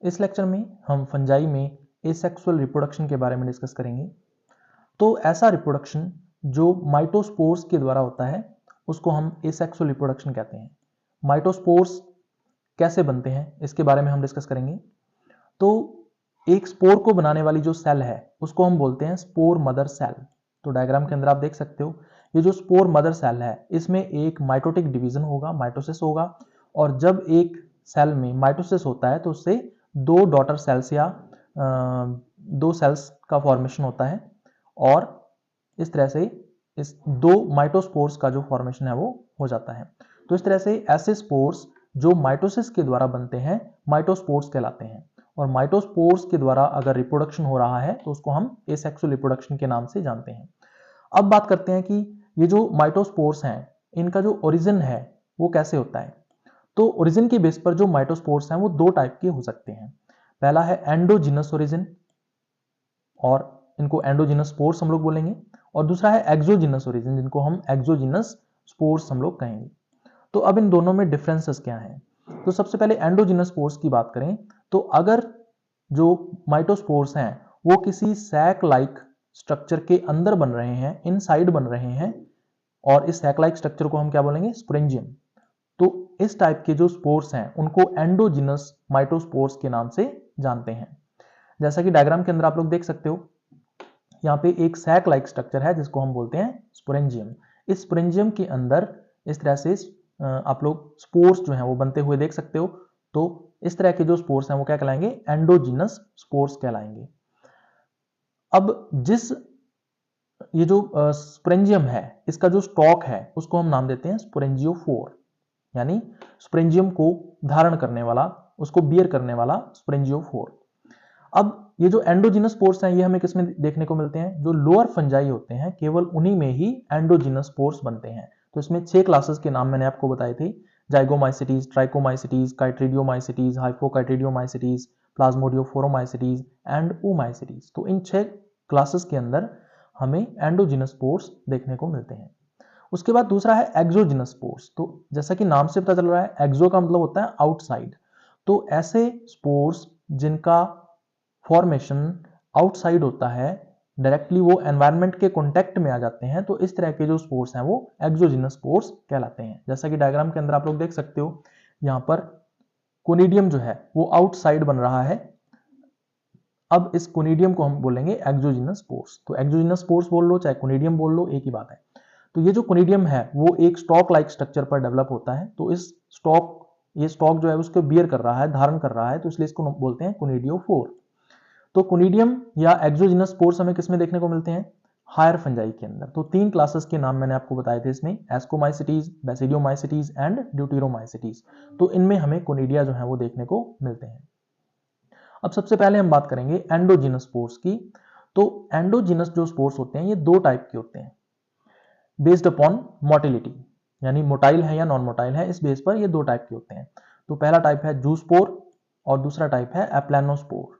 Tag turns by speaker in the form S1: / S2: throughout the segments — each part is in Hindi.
S1: इस लेक्चर में हम फंजाई में एसेक्सुअल रिप्रोडक्शन के बारे में डिस्कस करेंगे। तो ऐसा रिप्रोडक्शन जो माइटोस्पोर्स के द्वारा होता है उसको हम एसेक्सुअल रिप्रोडक्शन कहते हैं। माइटोस्पोर्स कैसे बनते हैं इसके बारे में हम डिस्कस करेंगे। तो एक स्पोर को बनाने वाली जो सेल है उसको हम बोलते हैं स्पोर मदर सेल। तो डायग्राम के अंदर आप देख सकते हो ये जो स्पोर मदर सेल है इसमें एक माइटोटिक डिवीजन होगा, माइटोसिस होगा, और जब एक सेल में माइटोसिस होता है तो उससे दो डॉटर सेल्स या दो सेल्स का फॉर्मेशन होता है, और इस तरह से इस दो माइटोस्पोर्स का जो फॉर्मेशन है वो हो जाता है। तो इस तरह से ऐसे स्पोर्स जो माइटोसिस के द्वारा बनते हैं माइटोस्पोर्स कहलाते हैं, और माइटोस्पोर्स के द्वारा अगर रिप्रोडक्शन हो रहा है तो उसको हम एसेक्सुअल रिप्रोडक्शन के नाम से जानते हैं। अब बात करते हैं कि ये जो माइटोस्पोर्स हैं इनका जो ओरिजिन है वो कैसे होता है। तो ओरिजिन के बेस पर जो माइटोस्पोर्स हैं वो दो टाइप के हो सकते हैं। पहला है एंडोजिनस ओरिजिन, और इनको एंडोजिनस स्पोर्स हम लोग बोलेंगे, और दूसरा है एक्सोजिनस ओरिजिन जिनको हम एक्सोजिनस स्पोर्स हम लोग कहेंगे। तो अब इन दोनों में डिफरेंसेस क्या हैं। तो सबसे पहले एंडोजिनस स्पोर्स की बात करें तो अगर जो माइटोस्पोर्स हैं वो किसी सैक लाइक स्ट्रक्चर के अंदर बन रहे हैं, इनसाइड बन रहे हैं, और इस सैक लाइक स्ट्रक्चर को हम क्या बोलेंगे, स्पोरेंजियम। तो इस टाइप के जो स्पोर्स हैं उनको एंडोजिनस माइटोस्पोर्स के नाम से जानते हैं। जैसा कि डायग्राम के अंदर आप लोग देख सकते हो यहाँ पे एक सैक लाइक स्ट्रक्चर है जिसको हम बोलते हैं स्पोरेंजियम। इस स्पोरेंजियम के अंदर इस तरह से आप लोग स्पोर्स जो हैं वो बनते हुए देख सकते हो। तो इस तरह के जो स्पोर्स हैं वो क्या कहलाएंगे, एंडोजिनस स्पोर्स कहलाएंगे। अब जिस ये जो स्पोरेंजियम है इसका जो स्टॉक है उसको हम नाम देते हैं स्पोरेंजियोफोर, यानी स्पोरेंजियम को धारण करने वाला, उसको बियर करने वाला स्पोरेंजियोफोर। अब ये जो एंडोजिनस स्पोर्स हैं ये हमें किसमें देखने को मिलते हैं, जो लोअर फंजाई होते हैं केवल उन्हीं में ही एंडोजिनस स्पोर्स बनते हैं। तो इसमें 6 क्लासेस के नाम मैंने आपको बताए थे, जाइगोमाइसिटीज, ट्राइकोमाइसिटीज, काइट्रिडियोमाइसिटीज, हाइपोकाइट्रिडियोमाइसिटीज, प्लाज्मोडियोफोरोमाइसिटीज एंड ओमाइसिटीज। तो इन 6 क्लासेस के अंदर हमें एंडोजिनस स्पोर्स देखने को मिलते हैं। उसके बाद दूसरा है एक्सोजिनस स्पोर्स। तो जैसा कि नाम से पता चल रहा है एक्सो का मतलब होता है आउटसाइड। तो ऐसे स्पोर्स जिनका फॉर्मेशन आउटसाइड होता है, डायरेक्टली वो एनवायरनमेंट के कांटेक्ट में आ जाते हैं, तो इस तरह के जो स्पोर्स हैं वो एक्सोजिनस स्पोर्स कहलाते हैं। जैसा कि डायग्राम के अंदर आप लोग देख सकते हो यहाँ पर कोनिडियम जो है वो आउटसाइड बन रहा है। अब इस कोनिडियम को हम बोलेंगे एक्सोजिनस स्पोर्स। तो एक्सोजिनस स्पोर्स बोल लो चाहे कोनिडियम बोल लो एक ही बात है। तो ये जो कोनिडियम है वो एक स्टॉक लाइक स्ट्रक्चर पर डेवलप होता है। तो इस ये स्टॉक जो है उसको बियर कर रहा है, धारण कर रहा है, तो इसलिए इसको बोलते हैं कोनिडियोफोर। तो कोनिडियम या एक्सोजिनस स्पोर्स हमें किसमें देखने को मिलते हैं, हायर फंजाई के अंदर। तो 3 क्लासेस के नाम मैंने आपको बताए थे इसमें, एस्कोमाइसिटीज, बेसिडियोमाइसिटीज एंड ड्यूटेरोमाइसिटीज। तो इनमें हमें कोनिडिया जो है वो देखने को मिलते हैं। अब सबसे पहले हम बात करेंगे एंडोजिनस स्पोर्स की। तो एंडोजिनस जो स्पोर्स होते हैं ये दो टाइप के होते हैं, बेस्ड अपॉन मोटिलिटी, यानी मोटाइल है या नॉन मोटाइल है, इस बेस पर ये दो टाइप के होते हैं। तो पहला टाइप है जूस्पोर और दूसरा टाइप है एप्लानोस्पोर।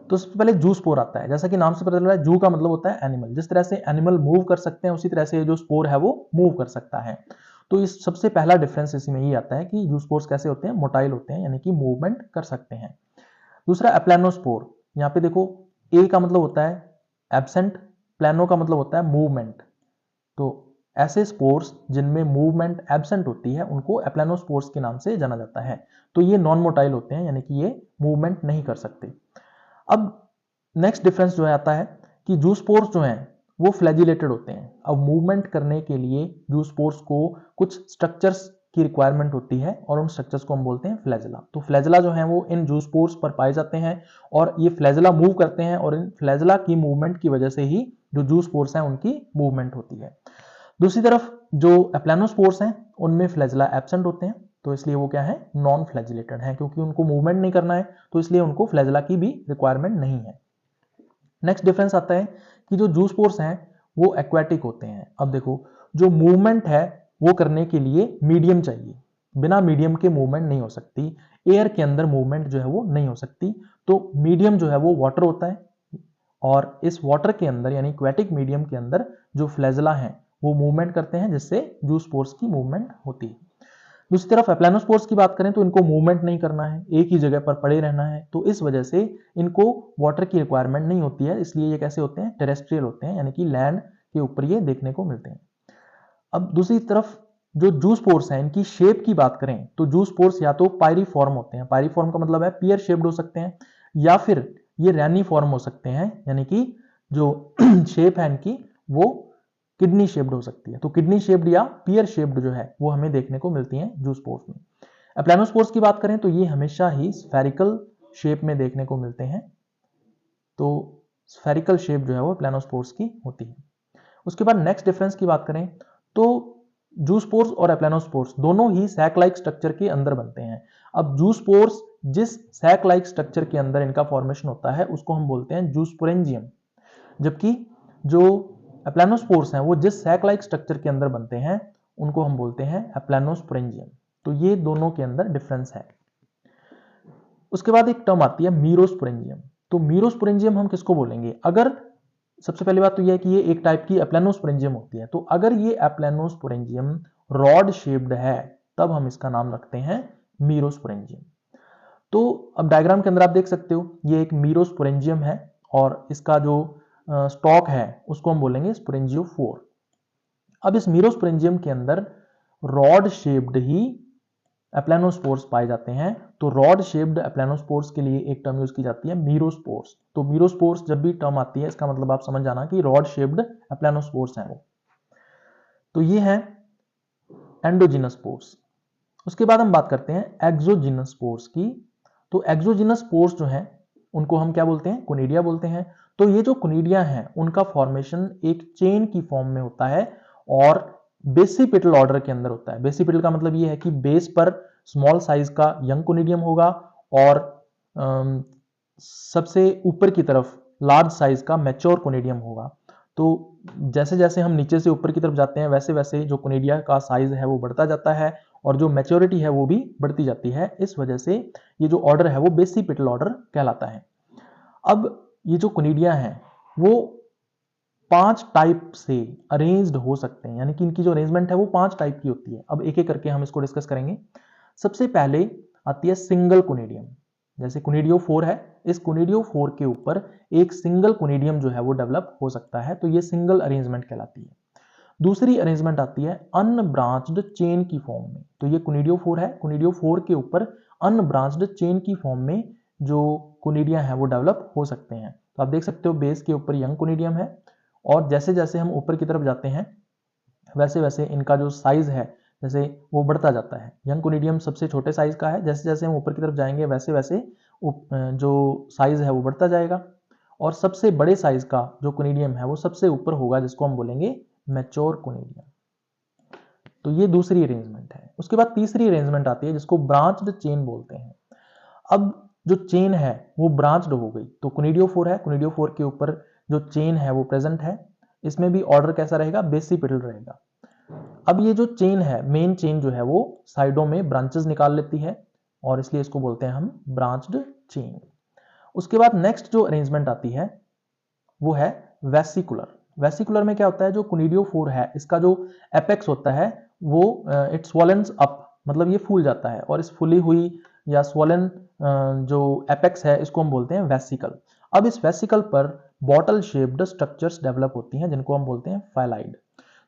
S1: तो सबसे पहले जू स्पोर आता है। जैसा कि नाम से पता चल रहा है जू का मतलब होता है एनिमल, जिस तरह से एनिमल मूव कर सकते हैं उसी तरह से जो स्पोर है वो मूव कर सकता है। तो इस सबसे पहला डिफरेंस इसी में ये आता है कि जू स्पोर्स कैसे होते हैं, मोटाइल होते हैं, यानी कि मूवमेंट कर सकते हैं। दूसरा एप्लानोस्पोर, यहाँ पे देखो ए का मतलब होता है एब्सेंट, प्लानो का मतलब होता है मूवमेंट। तो ऐसे स्पोर्स जिनमें मूवमेंट एब्सेंट होती है उनको एप्लानोस्पोर्स के नाम से जाना जाता है। तो ये नॉन मोटाइल होते हैं, यानी कि ये मूवमेंट नहीं कर सकते। अब नेक्स्ट डिफरेंस जो है आता है कि जू स्पोर्स जो हैं वो फ्लैजिलेटेड होते हैं। अब मूवमेंट करने के लिए जू स्पोर्स को कुछ स्ट्रक्चर्स की रिक्वायरमेंट होती है और उन स्ट्रक्चर्स को हम बोलते हैं फ्लैजिला। तो फ्लैजिला जो है वो इन जू स्पोर्स पर पाए जाते हैं और ये फ्लैजिला मूव करते हैं, और इन फ्लैजिला की मूवमेंट की वजह से ही जो जू स्पोर्स हैं उनकी मूवमेंट होती है। दूसरी तरफ जो एप्लानोस्पोर्स हैं उनमें फ्लैजिला एब्सेंट होते हैं, तो इसलिए वो क्या है, नॉन फ्लैजिलेटेड है, क्योंकि उनको मूवमेंट नहीं करना है, तो इसलिए उनको फ्लैजिला की भी रिक्वायरमेंट नहीं है। नेक्स्ट डिफरेंस आता है कि जो जू स्पोर्स हैं वो एक्वाटिक होते हैं। अब देखो जो मूवमेंट है वो करने के लिए मीडियम चाहिए, बिना मीडियम के मूवमेंट नहीं हो सकती, एयर के अंदर मूवमेंट जो है वो नहीं हो सकती। तो मीडियम जो है वो वाटर होता है, और इस वाटर के अंदर यानी एक्वाटिक मीडियम के अंदर जो फ्लैजिला हैं वो मूवमेंट करते हैं, जिससे जू स्पोर्स की मूवमेंट होती है। दूसरी तरफ एप्लानोस्पोर्स की बात करें तो इनको मूवमेंट नहीं करना है, एक ही जगह पर पड़े रहना है, तो इस वजह से इनको वाटर की रिक्वायरमेंट नहीं होती है, इसलिए ये कैसे होते हैं, टेरेस्ट्रियल होते हैं, यानी कि लैंड के ऊपर ये देखने को मिलते हैं। अब दूसरी तरफ जो जूस्पोर्स हैं, इनकी शेप की बात करें तो जूस्पोर्स या तो पायरीफॉर्म होते हैं, पायरीफॉर्म का मतलब है पियर शेप्ड हो सकते हैं, या फिर ये रैनीफॉर्म हो सकते हैं, यानी कि जो शेप है इनकी वो किडनी शेप्ड हो सकती है। तो किडनी शेप्ड या पियर शेप्ड जो है वो हमें देखने को मिलती हैं जूस्पोर्स में। एप्लानोस्पोर्स की बात करें तो ये हमेशा ही स्फेरिकल शेप में देखने को मिलते हैं, तो स्फेरिकल शेप जो है वो एप्लानोस्पोर्स की होती है। उसके बाद नेक्स्ट डिफरेंस की बात करें तो जूस्पोर्स और एप्लानोस्पोर्स दोनों ही सैक लाइक स्ट्रक्चर के अंदर बनते हैं। अब जूस्पोर्स जिस सैक लाइक स्ट्रक्चर के अंदर इनका फॉर्मेशन होता है उसको हम बोलते हैं जूस्पोरेंजियम, जबकि जो एप्लानोस्पोर्स हैं वो जिस सैक लाइक स्ट्रक्चर के अंदर बनते हैं उनको हम बोलते हैं एप्लानोस्पोरेंजियम। तो ये दोनों के अंदर डिफरेंस है। उसके बाद एक टर्म आती है मीरोस्पोरेंजियम। तो मीरोस्पोरेंजियम हम किसको बोलेंगे, अगर सबसे पहली बात तो यह है कि ये एक टाइप की एप्लानोस्पोरेंजियम होती है, तो अगर ये एप्लानोस्पोरेंजियम रॉड शेप्ड है तब हम इसका नाम रखते हैं मीरोस्पोरेंजियम। तो अब डायग्राम के अंदर आप देख सकते हो ये एक मीरोस्पोरेंजियम है और इसका जो स्टॉक है उसको हम बोलेंगे स्पोरेंजियोफोर। अब इस मीरोस्पोरेंजियम के अंदर रॉड शेप्ड ही एप्लानोस्पोर्स पाए जाते हैं, तो रॉड शेप्ड एप्लानोस्पोर्स के लिए एक टर्म यूज की जाती है मीरोस्पोर्स। तो मीरोस्पोर्स जब भी टर्म आती है इसका मतलब आप समझ जाना कि रॉड शेप्ड एप्लानोस्पोर्स हैं वो। तो ये है एंडोजिनस स्पोर्स। उसके बाद हम बात करते हैं एक्सोजिनस स्पोर्स की। तो एक्सोजिनस स्पोर्स जो है उनको हम क्या बोलते हैं, कोनिडिया बोलते हैं। तो ये जो कोनिडिया हैं उनका फॉर्मेशन एक चेन की फॉर्म में होता है और बेसिपिटल ऑर्डर के अंदर होता है। बेसिपिटल का मतलब ये है कि बेस पर स्मॉल साइज का यंग कोनिडियम होगा और सबसे ऊपर की तरफ लार्ज साइज का मैच्योर कोनिडियम होगा। तो जैसे जैसे हम नीचे से ऊपर की तरफ जाते हैं वैसे वैसे जो कोनिडिया का साइज है वो बढ़ता जाता है और जो मैच्योरिटी है वो भी बढ़ती जाती है। इस वजह से ये जो ऑर्डर है वो बेसिपिटल ऑर्डर कहलाता है। अब ये जो कोनिडिया है वो 5 टाइप से अरेंज्ड हो सकते हैं, यानी कि इनकी जो अरेंजमेंट है वो 5 टाइप की होती है। अब एक एक करके हम इसको डिस्कस करेंगे। सबसे पहले आती है सिंगल कोनिडियम। जैसे कोनिडियो 4 है, इस कोनिडियो 4 के ऊपर एक सिंगल कोनिडियम जो है वो डेवलप हो सकता है, तो ये सिंगल अरेंजमेंट कहलाती है। दूसरी अरेंजमेंट आती है अनब्रांच्ड चेन की फॉर्म में। तो ये कोनिडियो 4 है, कोनिडियो 4 के ऊपर अनब्रांच्ड चेन की फॉर्म में जो कोनिडिया है वो डेवलप हो सकते हैं। तो आप देख सकते हो बेस के ऊपर यंग कोनिडियम है और जैसे जैसे हम ऊपर की तरफ जाते हैं वैसे वैसे इनका जो साइज है जैसे वो बढ़ता जाता है। यंग कोनिडियम सबसे छोटे साइज का है, जैसे जैसे हम ऊपर की तरफ जाएंगे वैसे वैसे जो साइज है वो बढ़ता जाएगा और सबसे बड़े साइज का जो कोनिडियम है वो सबसे ऊपर होगा, जिसको हम बोलेंगे मैच्योर कोनिडियम। तो ये दूसरी अरेंजमेंट है। उसके बाद तीसरी अरेंजमेंट आती है जिसको ब्रांच्ड चेन बोलते हैं। अब जो चेन है वो ब्रांच्ड हो गई, तो कोनिडियो 4 है, कोनिडियो 4 के ऊपर जो चेन है वो प्रेजेंट है। इसमें भी ऑर्डर कैसा रहेगा, बेसिपिटल रहेगा। अब ये जो चेन है, मेन चेन जो है वो साइडों में ब्रांचेस निकाल लेती है और इसलिए इसको बोलते हैं हम ब्रांच्ड चेन। उसके बाद नेक्स्ट जो अरेंजमेंट आती है वो है वेसिकुलर। वेसिकुलर में क्या होता है, जो कोनिडियो 4 है इसका जो एपेक्स होता है वो इट स्वॉलेंस अप, मतलब ये फूल जाता है और इस फूली हुई या स्वॉलन जो एपेक्स है इसको हम बोलते हैं वेसिकल। अब इस वेसिकल पर बॉटल शेप्ड स्ट्रक्चर्स डेवलप होती हैं जिनको हम बोलते हैं फाइलाइड।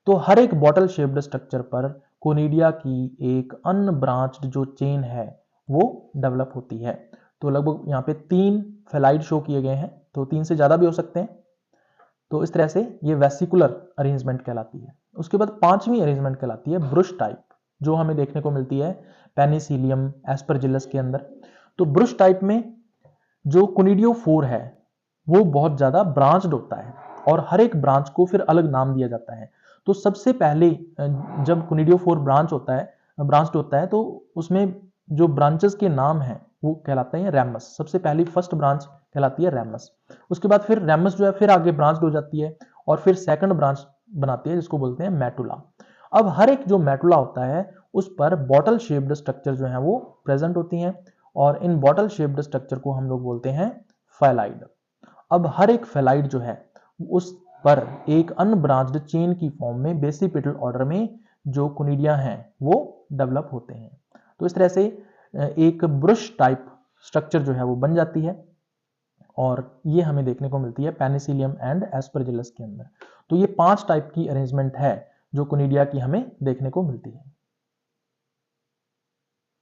S1: तो हर एक बॉटल शेप्ड स्ट्रक्चर पर कोनिडिया की एक अनब्रांच्ड जो चेन है वो डेवलप होती है। तो लगभग यहाँ पे 3 फेलाइड शो किए गए हैं, तो 3 से ज्यादा भी हो सकते हैं। तो इस तरह से ये वेसिकुलर अरेंजमेंट कहलाती है। उसके बाद 5वीं अरेंजमेंट कहलाती है ब्रुश टाइप, जो हमें देखने को मिलती है पेनिसिलियम एस्परजिलस के अंदर। तो ब्रुश टाइप में जो कोनिडियो 4 है वो बहुत ज्यादा ब्रांच्ड होता है और हर एक ब्रांच को फिर अलग नाम दिया जाता है। तो सबसे पहले जब कोनिडियो 4 ब्रांच्ड होता है तो उसमें जो ब्रांचेस के नाम हैं वो कहलाते हैं रैमस। सबसे पहली फर्स्ट ब्रांच कहलाती है रैमस। उसके बाद फिर रैमस जो है फिर आगे ब्रांच्ड हो जाती है और फिर सेकंड ब्रांच बनाती है जिसको बोलते हैं मेटुला। अब हर एक जो मेटुला होता है उस पर बॉटल शेप्ड स्ट्रक्चर जो है वो प्रेजेंट होती हैं और इन बॉटल शेप्ड स्ट्रक्चर को हम लोग बोलते हैं फेलाइड। अब हर एक फेलाइड जो है उस पर एक अनब्रांच्ड चेन की फॉर्म में बेसिपिटल ऑर्डर में जो कोनिडिया हैं वो डेवलप होते हैं। तो इस तरह से एक ब्रश टाइप स्ट्रक्चर जो है वो बन जाती है और ये हमें देखने को मिलती है पेनिसिलियम एंड एस्परजिलस के अंदर। तो ये 5 टाइप की अरेंजमेंट है जो कोनिडिया की हमें देखने को मिलती है।